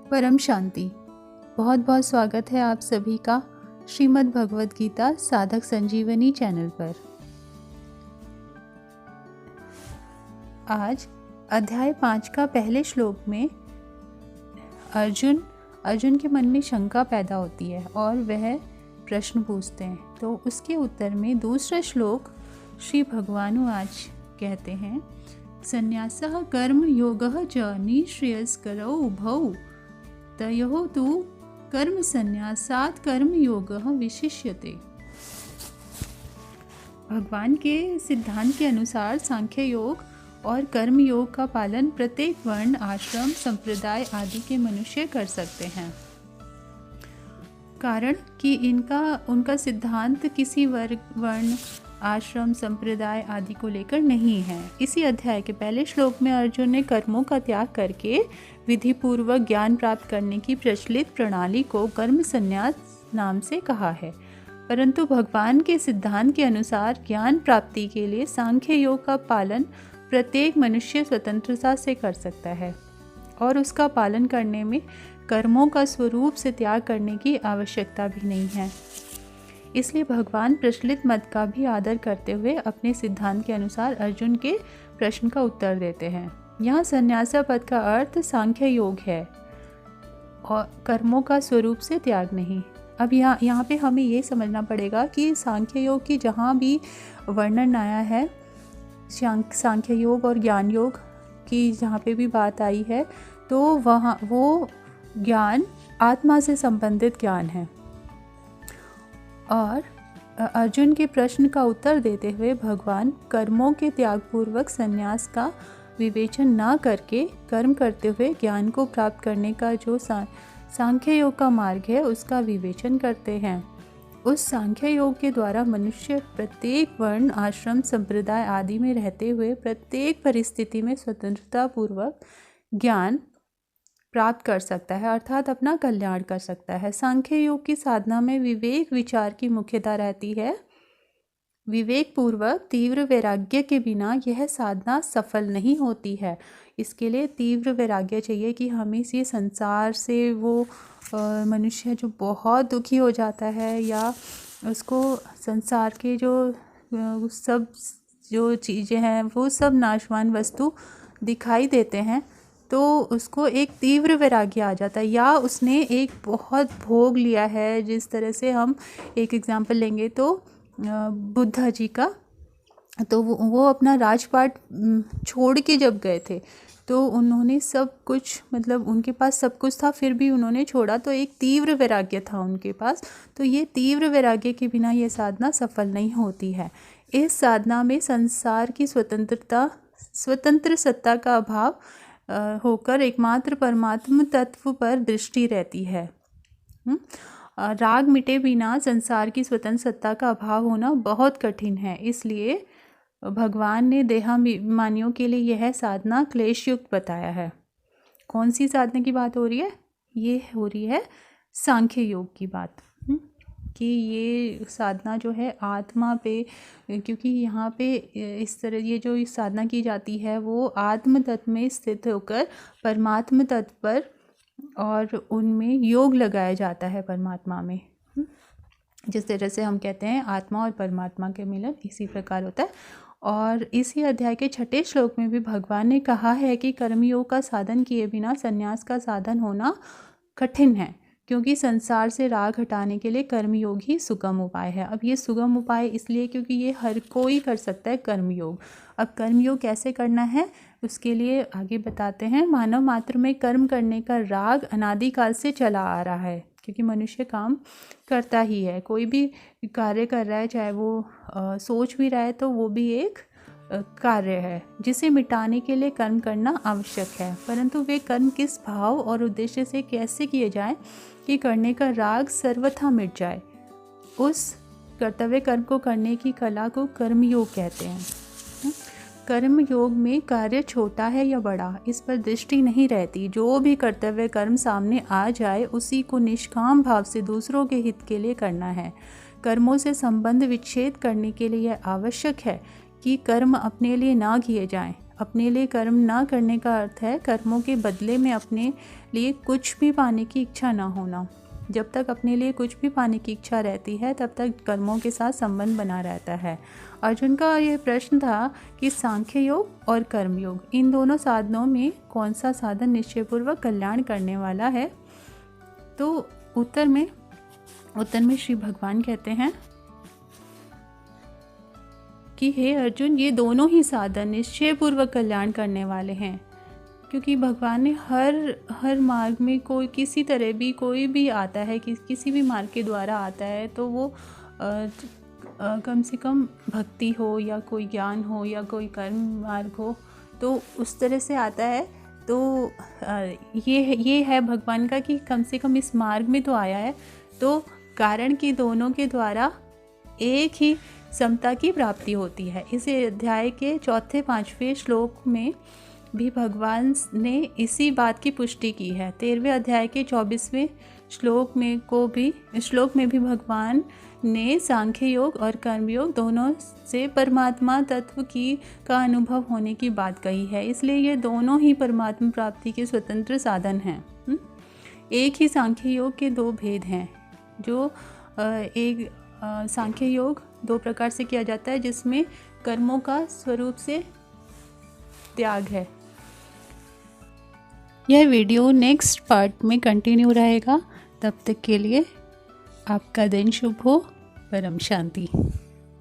परम शांति। बहुत बहुत स्वागत है आप सभी का श्रीमद् भगवद गीता साधक संजीवनी चैनल पर। आज अध्याय 5 का पहले श्लोक में अर्जुन के मन में शंका पैदा होती है और वह प्रश्न पूछते हैं। तो उसके उत्तर में दूसरा श्लोक श्री भगवानु आज कहते हैं, संन्यासः कर्म योगः च निःश्रेयस्करौ उभौ तयोः तु कर्म संन्यासात् कर्म योगः विशिष्यते। भगवान के सिद्धांत के अनुसार सांख्य योग और कर्म योग का पालन प्रत्येक वर्ण, आश्रम, संप्रदाय आदि के मनुष्य कर सकते हैं, कारण कि उनका सिद्धांत किसी वर्ण, आश्रम, संप्रदाय आदि को लेकर नहीं है। इसी अध्याय के पहले श्लोक में अर्जुन ने कर्मों का त्याग करके विधि पूर्वक ज्ञान प्राप्त करने की प्रचलित प्रणाली को कर्म संन्यास नाम से कहा है। परंतु भगवान के सिद्धांत के अनुसार ज्ञान प्राप्ति के लिए सांख्य योग का पालन प्रत्येक मनुष्य स्वतंत्रता से कर सकता है और उसका पालन करने में कर्मों का स्वरूप से त्याग करने की आवश्यकता भी नहीं है। इसलिए भगवान प्रचलित मत का भी आदर करते हुए अपने सिद्धांत के अनुसार अर्जुन के प्रश्न का उत्तर देते हैं। यहाँ संन्यास पद का अर्थ सांख्य योग है और कर्मों का स्वरूप से त्याग नहीं। अब यहाँ पे हमें ये समझना पड़ेगा कि सांख्य योग की जहाँ भी वर्णन आया है, सांख्य योग और ज्ञान योग की जहाँ पे भी बात आई है, तो वहाँ वो ज्ञान आत्मा से संबंधित ज्ञान है। और अर्जुन के प्रश्न का उत्तर देते हुए भगवान कर्मों के त्यागपूर्वक संन्यास का विवेचन ना करके कर्म करते हुए ज्ञान को प्राप्त करने का जो सांख्य योग का मार्ग है उसका विवेचन करते हैं। उस सांख्य योग के द्वारा मनुष्य प्रत्येक वर्ण, आश्रम, संप्रदाय आदि में रहते हुए प्रत्येक परिस्थिति में स्वतंत्रता पूर्वक ज्ञान प्राप्त कर सकता है, अर्थात अपना कल्याण कर सकता है। सांख्य योग की साधना में विवेक विचार की मुख्यता रहती है। विवेक पूर्वक तीव्र वैराग्य के बिना यह साधना सफल नहीं होती है। इसके लिए तीव्र वैराग्य चाहिए कि हमें ये संसार से वो मनुष्य जो बहुत दुखी हो जाता है या उसको संसार के सब जो चीज़ें हैं वो सब नाशवान वस्तु दिखाई देते हैं, तो उसको एक तीव्र वैराग्य आ जाता है। या उसने एक बहुत भोग लिया है, जिस तरह से हम एक एग्जांपल लेंगे तो बुद्धा जी का, तो वो अपना राजपाट छोड़ के जब गए थे तो उन्होंने सब कुछ, मतलब उनके पास सब कुछ था फिर भी उन्होंने छोड़ा, तो एक तीव्र वैराग्य था उनके पास। तो ये तीव्र वैराग्य के बिना ये साधना सफल नहीं होती है। इस साधना में संसार की स्वतंत्र सत्ता का अभाव होकर एकमात्र परमात्म तत्व पर दृष्टि रहती है। राग मिटे बिना संसार की स्वतंत्र सत्ता का अभाव होना बहुत कठिन है। इसलिए भगवान ने देहाभिमानियों के लिए यह साधना क्लेश युक्त बताया है। कौन सी साधना की बात हो रही है? ये हो रही है सांख्य योग की बात, कि ये साधना जो है आत्मा पे, क्योंकि यहाँ पे इस तरह ये जो साधना की जाती है वो आत्म तत्व में स्थित होकर परमात्म तत्व पर और उनमें योग लगाया जाता है परमात्मा में। जिस तरह से हम कहते हैं आत्मा और परमात्मा के मिलन, इसी प्रकार होता है। और इसी अध्याय के 6 श्लोक में भी भगवान ने कहा है कि कर्मयोग का साधन किए बिना संन्यास का साधन होना कठिन है, क्योंकि संसार से राग हटाने के लिए कर्मयोग ही सुगम उपाय है। अब ये सुगम उपाय इसलिए क्योंकि ये हर कोई कर सकता है कर्मयोग। अब कर्मयोग कैसे करना है उसके लिए आगे बताते हैं। मानव मात्र में कर्म करने का राग अनादिकाल से चला आ रहा है, क्योंकि मनुष्य काम करता ही है, कोई भी कार्य कर रहा है, चाहे वो सोच भी रहा है तो वो भी एक कार्य है जिसे मिटाने के लिए कर्म करना आवश्यक है। परंतु वे कर्म किस भाव और उद्देश्य से कैसे किए जाएं कि करने का राग सर्वथा मिट जाए, उस कर्तव्य कर्म को करने की कला को कर्मयोग कहते हैं। कर्म योग में कार्य छोटा है या बड़ा इस पर दृष्टि नहीं रहती। जो भी कर्तव्य कर्म सामने आ जाए उसी को निष्काम भाव से दूसरों के हित के लिए करना है। कर्मों से संबंध विच्छेद करने के लिए यह आवश्यक है कि कर्म अपने लिए ना किए जाएं, अपने लिए कर्म ना करने का अर्थ है कर्मों के बदले में अपने लिए कुछ भी पाने की इच्छा ना होना। जब तक अपने लिए कुछ भी पाने की इच्छा रहती है तब तक कर्मों के साथ संबंध बना रहता है। अर्जुन का ये प्रश्न था कि सांख्य योग और कर्म योग इन दोनों साधनों में कौन सा साधन निश्चयपूर्वक कल्याण करने वाला है। तो उत्तर में श्री भगवान कहते हैं कि हे अर्जुन, ये दोनों ही साधन निश्चयपूर्वक कल्याण करने वाले हैं, क्योंकि भगवान ने हर मार्ग में किसी तरह भी कोई भी आता है किसी भी मार्ग के द्वारा आता है तो वो कम से कम भक्ति हो या कोई ज्ञान हो या कोई कर्म मार्ग हो तो उस तरह से आता है। तो ये है भगवान का कि कम से कम इस मार्ग में तो आया है, तो कारण कि दोनों के द्वारा एक ही समता की प्राप्ति होती है। इस अध्याय के 4-5वें श्लोक में भी भगवान ने इसी बात की पुष्टि की है। 13वें अध्याय के 24वें श्लोक में भी भगवान ने सांख्य योग और कर्म योग दोनों से परमात्मा तत्व का अनुभव होने की बात कही है। इसलिए ये दोनों ही परमात्मा प्राप्ति के स्वतंत्र साधन हैं। एक ही सांख्य योग के दो भेद हैं। जो एक सांख्य योग 2 प्रकार से किया जाता है, जिसमें कर्मों का स्वरूप से त्याग है। यह वीडियो नेक्स्ट पार्ट में कंटिन्यू रहेगा। तब तक के लिए आपका दिन शुभ हो। परम शांति।